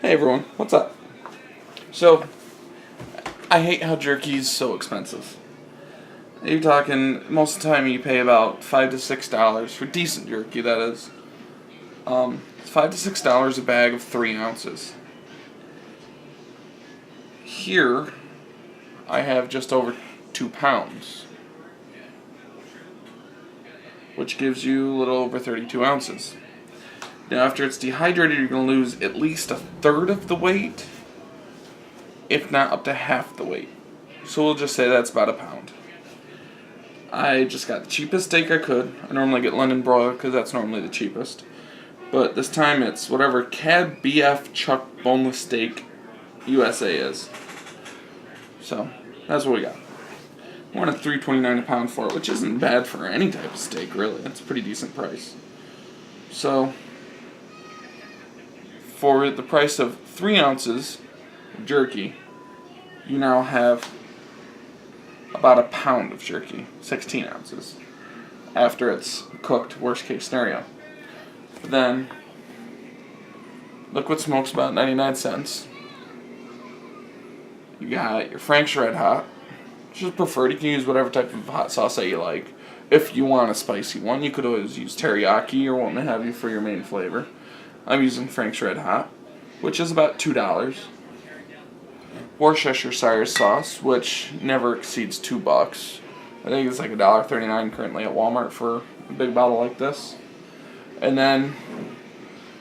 Hey everyone, what's up? So, I hate how jerky is so expensive. You're talking, most of the time you pay about $5 to $6 for decent jerky, that is. It's $5 to $6 a bag of 3 ounces. Here, I have just over 2 pounds, which gives you a little over 32 ounces. Now, after it's dehydrated, you're going to lose at least a third of the weight, if not up to half the weight. So we'll just say that's about a pound. I just got the cheapest steak I could. I normally get London broiled because that's normally the cheapest. But this time it's whatever Cab BF Chuck Boneless Steak USA is. So that's what we got. We're on a $3.29 a pound for it, which isn't bad for any type of steak, really. It's a pretty decent price. So for the price of 3 ounces of jerky, you now have about a pound of jerky, 16 ounces, after it's cooked, worst case scenario. Then, liquid smoke's about 99 cents. You got your Frank's Red Hot, which is preferred. You can use whatever type of hot sauce that you like. If you want a spicy one, you could always use teriyaki or what may have you for your main flavor. I'm using Frank's Red Hot, which is about $2. Worcestershire sauce, which never exceeds $2. I think it's like $1.39 currently at Walmart for a big bottle like this. And then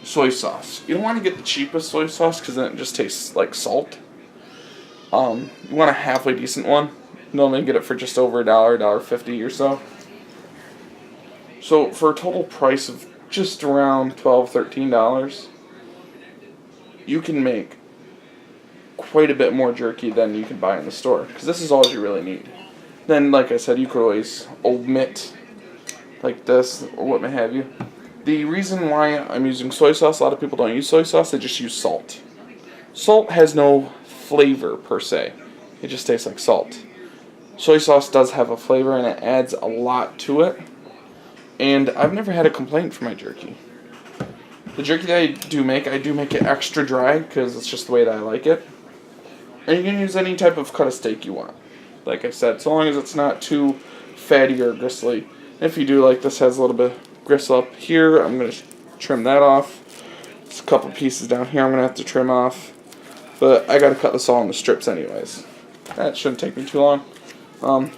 soy sauce. You don't want to get the cheapest soy sauce because then it just tastes like salt. You want a halfway decent one. Normally get it for just over $1.50 or so. So for a total price of just around $12, $13, you can make quite a bit more jerky than you can buy in the store, because this is all you really need. Then, like I said, you could always omit like this or what may have you. The reason why I'm using soy sauce, a lot of people don't use soy sauce, they just use salt. Salt has no flavor per se, it just tastes like salt. Soy sauce does have a flavor and it adds a lot to it, and I've never had a complaint for my jerky. The jerky that I do make it extra dry because it's just the way that I like it. And you can use any type of cut of steak you want. Like I said, so long as it's not too fatty or gristly. If you do, like this has a little bit of gristle up here, I'm going to trim that off. There's a couple pieces down here I'm going to have to trim off. But I got to cut this all into strips anyways. That shouldn't take me too long.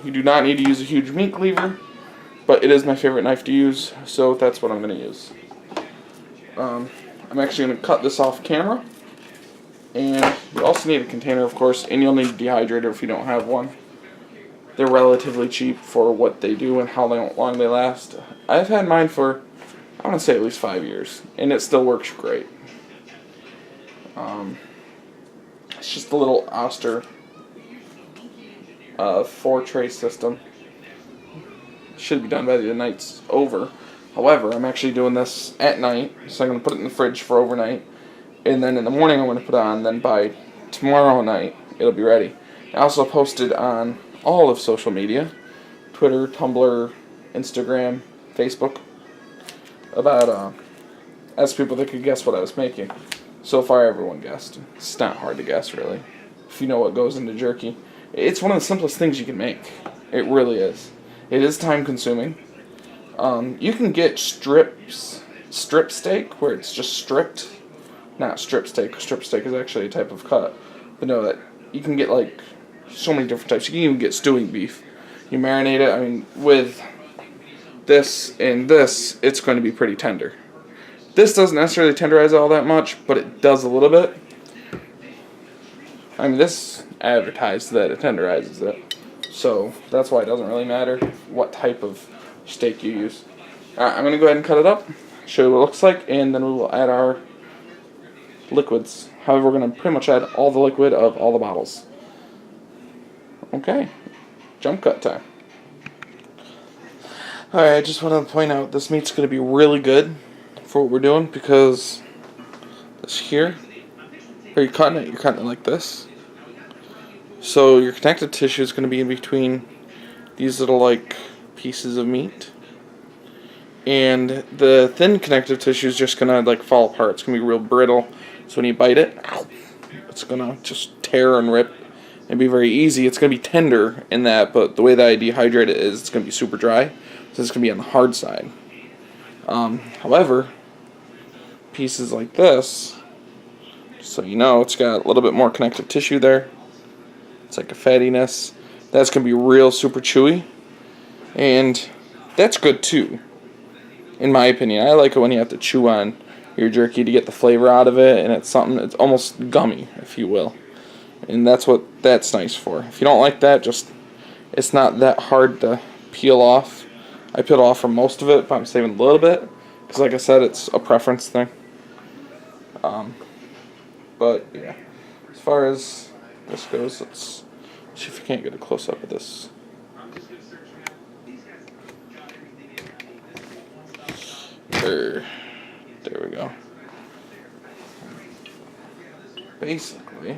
You do not need to use a huge meat cleaver, but it is my favorite knife to use, so that's what I'm going to use. I'm actually going to cut this off camera. And you also need a container, of course, and you'll need a dehydrator if you don't have one. They're relatively cheap for what they do and how long they last. I've had mine for, I want to say, at least 5 years, and it still works great. It's just a little Oster 4-tray system. Should be done by the night's over. However, I'm actually doing this at night, so I'm going to put it in the fridge for overnight. And then in the morning I'm going to put it on, then by tomorrow night it'll be ready. I also posted on all of social media, Twitter, Tumblr, Instagram, Facebook, about, asked people that could guess what I was making. So far everyone guessed. It's not hard to guess really, if you know what goes into jerky. It's one of the simplest things you can make. It really is. It is time consuming. You can get strip steak, where it's just stripped. Not strip steak. Strip steak is actually a type of cut. But no, that you can get like so many different types. You can even get stewing beef. You marinate it. I mean, with this and this, it's going to be pretty tender. This doesn't necessarily tenderize it all that much, but it does a little bit. I mean, this advertised that it tenderizes it. So that's why it doesn't really matter what type of steak you use. Alright, I'm going to go ahead and cut it up, show you what it looks like, and then we will add our liquids. However, we're going to pretty much add all the liquid of all the bottles. Okay, jump cut time. Alright, I just want to point out this meat's going to be really good for what we're doing, because this here, where you're cutting it like this. So your connective tissue is going to be in between these little like pieces of meat. and the thin connective tissue is just gonna like fall apart. It's gonna be real brittle. So when you bite it, ow, it's gonna just tear and rip and be very easy. It's gonna be tender in that, but the way that I dehydrate it is it's gonna be super dry, so it's gonna be on the hard side. However, pieces like this, just so you know, it's got a little bit more connective tissue there. It's like a fattiness. That's gonna be real super chewy, and that's good too. In my opinion, I like it when you have to chew on your jerky to get the flavor out of it, and it's almost gummy, if you will. And that's what that's nice for. If you don't like that, it's not that hard to peel off. I peel off from most of it, but I'm saving a little bit, because like I said, it's a preference thing. But yeah, as far as this goes, let's see if we can't get a close-up of this. There we go. Basically,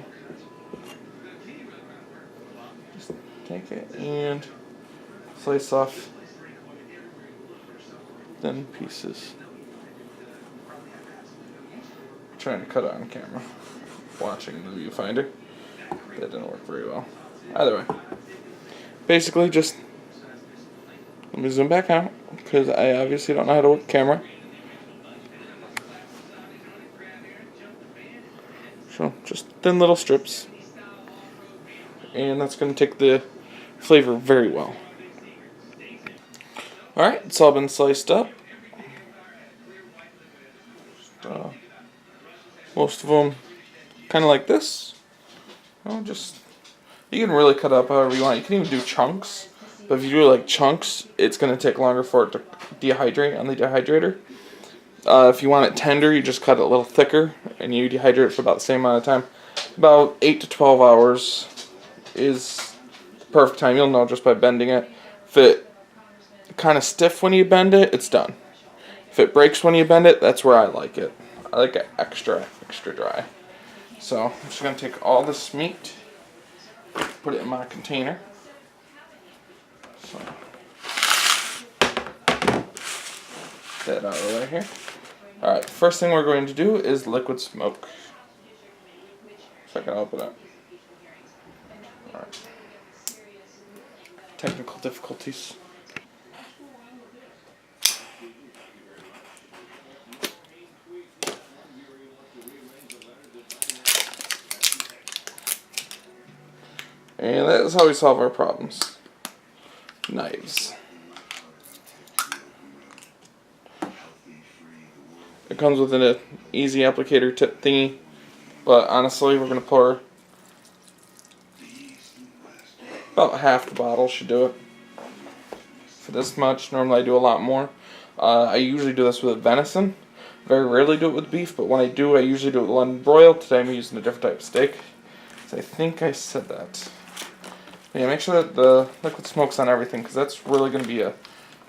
just take it and slice off thin pieces. I'm trying to cut it on camera, watching the viewfinder. That didn't work very well. Either way, basically just let me zoom back out because I obviously don't know how to work the camera. So just thin little strips, and that's going to take the flavor very well. Alright, it's all been sliced up. Most of them kind of like this. You can really cut up however you want. You can even do chunks, but if you do like chunks, it's going to take longer for it to dehydrate on the dehydrator. If you want it tender, you just cut it a little thicker, and you dehydrate it for about the same amount of time. About 8 to 12 hours is the perfect time. You'll know just by bending it. If it kind of stiff when you bend it, it's done. If it breaks when you bend it, that's where I like it. I like it extra dry. So I'm just going to take all this meat, put it in my container. So that out of the way here. Alright, first thing we're going to do is liquid smoke. If I can open it. Alright. Technical difficulties. And that is how we solve our problems. Knives. It comes with an easy applicator tip thingy, but honestly, we're going to pour about half the bottle, should do it. For this much, normally I do a lot more. I usually do this with venison. Very rarely do it with beef, but when I do, I usually do it with London broil. Today I'm using a different type of steak. So I think I said that. Yeah, make sure that the liquid smoke's on everything, because that's really going to be a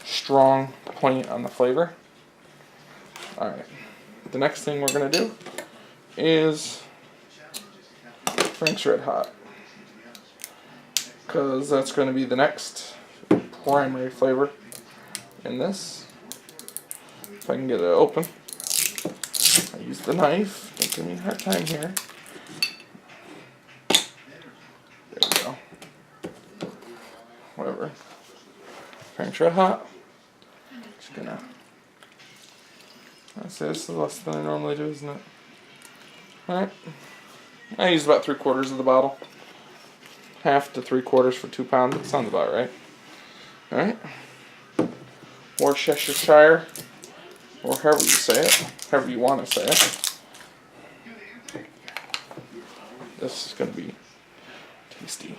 strong point on the flavor. Alright, the next thing we're going to do is Frank's Red Hot, because that's going to be the next primary flavor in this. If I can get it open. I use the knife, don't give me a hard time here. There we go. Whatever. Frank's Red Hot. Just gonna... I'd say this is less than I normally do, isn't it? Alright. I used about 3/4 of the bottle. Half to 3/4 for 2 pounds. That sounds about right. Alright. Worcestershire, or however you say it. However you want to say it. This is going to be tasty.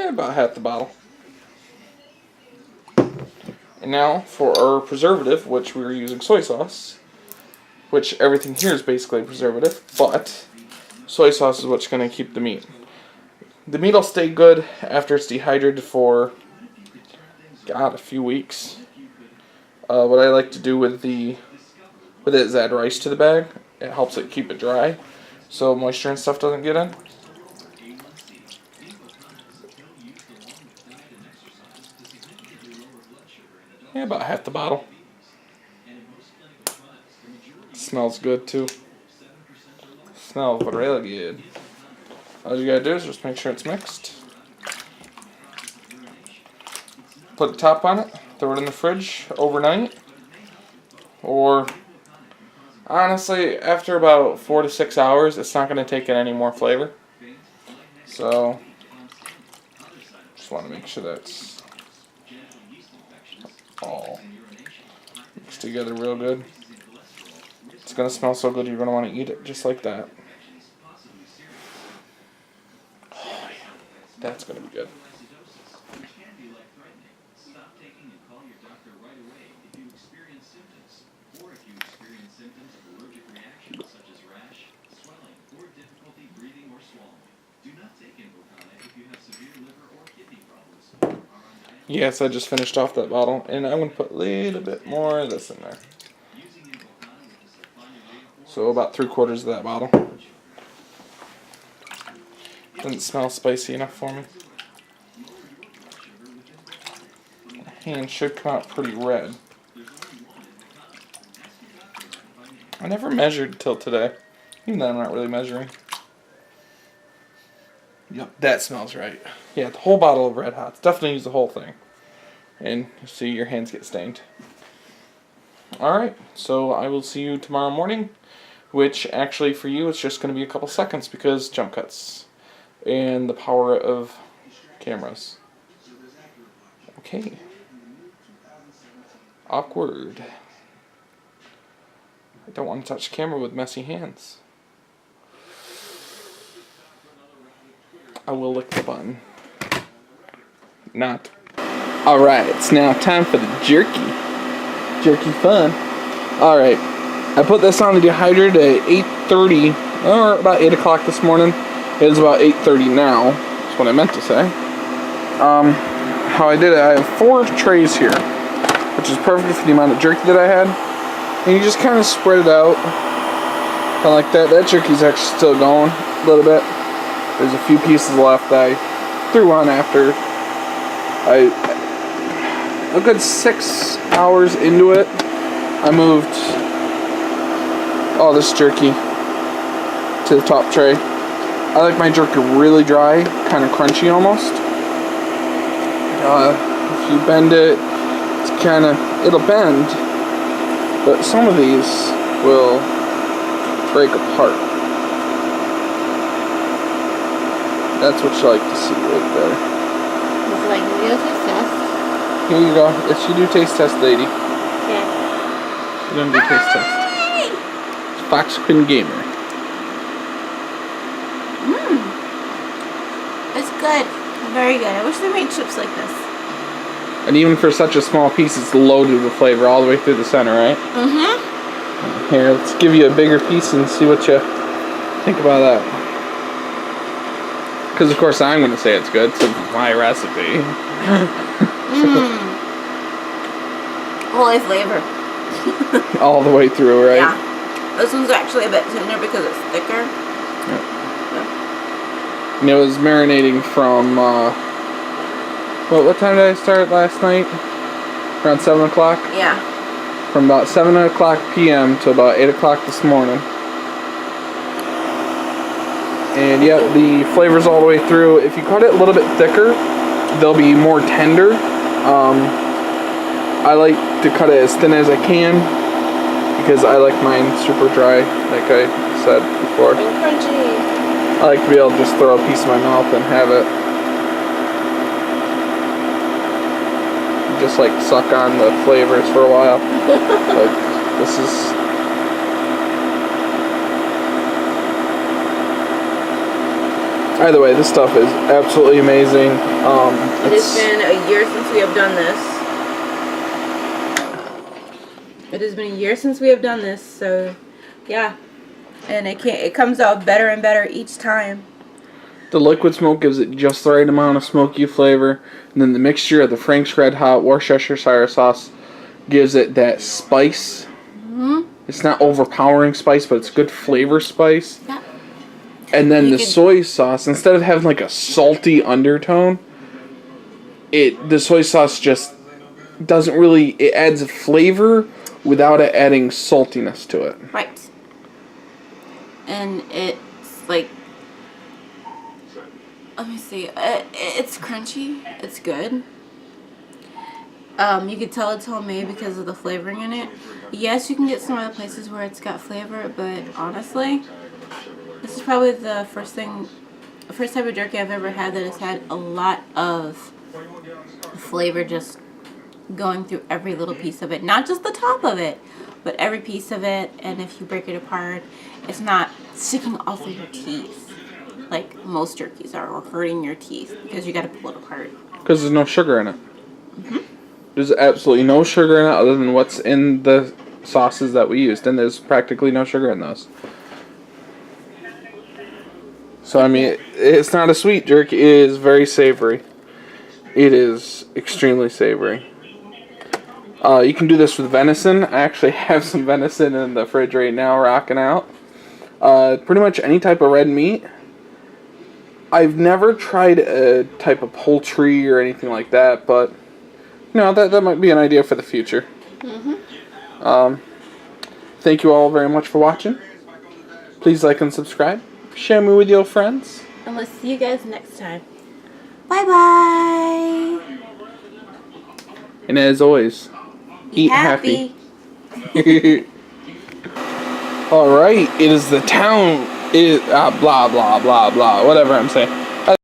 About half the bottle. And now for our preservative, which we were using soy sauce, which everything here is basically a preservative, but soy sauce is what's going to keep the meat. The meat will stay good after it's dehydrated for, a few weeks. What I like to do with it is add rice to the bag. It helps it keep it dry, so moisture and stuff doesn't get in. Yeah, about half the bottle. Smells good too. Smells really good. All you gotta do is just make sure it's mixed. Put a top on it. Throw it in the fridge overnight. Or, honestly, after about 4 to 6 hours, it's not gonna take in any more flavor. So, just want to make sure that's all mixed together real good. It's going to smell so good you're going to want to eat it just like that. Oh yeah, that's going to be good. Yes, I just finished off that bottle, and I'm going to put a little bit more of this in there. So about 3/4 of that bottle. Doesn't smell spicy enough for me. My hand should come out pretty red. I never measured till today. Even though I'm not really measuring. Yep, that smells right. Yeah, the whole bottle of Red Hots. Definitely use the whole thing. And you see your hands get stained. Alright, so I will see you tomorrow morning. Which, actually, for you, it's just going to be a couple seconds because jump cuts. And the power of cameras. Okay. Awkward. I don't want to touch the camera with messy hands. I will lick the button. Not. Alright, it's now time for the jerky. Jerky fun. Alright. I put this on the dehydrator at 8:30, or about 8 o'clock this morning. It is about 8:30 now. That's what I meant to say. How I did it, I have 4 trays here, which is perfect for the amount of jerky that I had. And you just kind of spread it out, kind of like that. That jerky's actually still going a little bit. There's a few pieces left that I threw on after. A good 6 hours into it, I moved all this jerky to the top tray. I like my jerky really dry, kind of crunchy almost. If you bend it, it's it'll bend, but some of these will break apart. That's what you like to see right there. It's like a real taste test. Here you go. Yes, you do taste test, lady. Okay. You're gonna do taste test. It's Foxpin Gamer. It's good. Very good. I wish they made chips like this. And even for such a small piece, it's loaded with flavor all the way through the center, right? Mm-hmm. Here, let's give you a bigger piece and see what you think about that. Because, of course, I'm going to say it's good, so it's my recipe. Holy flavor. All the way through, right? Yeah. This one's actually a bit tender because it's thicker. Yeah. And it was marinating from, what time did I start last night? Around 7 o'clock? Yeah. From about 7 o'clock p.m. to about 8 o'clock this morning. And yeah, the flavor's all the way through. If you cut it a little bit thicker, they'll be more tender. I like to cut it as thin as I can because I like mine super dry, like I said before. And crunchy. I like to be able to just throw a piece in my mouth and have it. Just like suck on the flavors for a while. Like, this is... Either way, this stuff is absolutely amazing. It has been a year since we have done this. It has been a year since we have done this, so yeah. And it comes out better and better each time. The liquid smoke gives it just the right amount of smoky flavor, and then the mixture of the Frank's Red Hot Worcestershire sauce gives it that spice. Mm-hmm. It's not overpowering spice, but it's good flavor spice. Yeah. And then soy sauce, instead of having like a salty undertone, the soy sauce just doesn't really, it adds a flavor without it adding saltiness to it. Right. And it's like, let me see, it's crunchy, it's good. You can tell it's homemade because of the flavoring in it. Yes, you can get some other places where it's got flavor, but honestly, this is probably the first type of jerky I've ever had that has had a lot of flavor just going through every little piece of it. Not just the top of it, but every piece of it. And if you break it apart, it's not sticking off of your teeth like most jerkies are, or hurting your teeth because you got to pull it apart. Because there's no sugar in it. There's absolutely no sugar in it other than what's in the sauces that we used, and there's practically no sugar in those. So, I mean, it's not a sweet jerky. It is very savory. It is extremely savory. You can do this with venison. I actually have some venison in the fridge right now, rocking out. Pretty much any type of red meat. I've never tried a type of poultry or anything like that, but that might be an idea for the future. Thank you all very much for watching. Please like and subscribe. Share me with your friends. And we'll see you guys next time. Bye-bye. And as always, eat happy. Alright, it is the town. Blah, blah, blah, blah. Whatever I'm saying.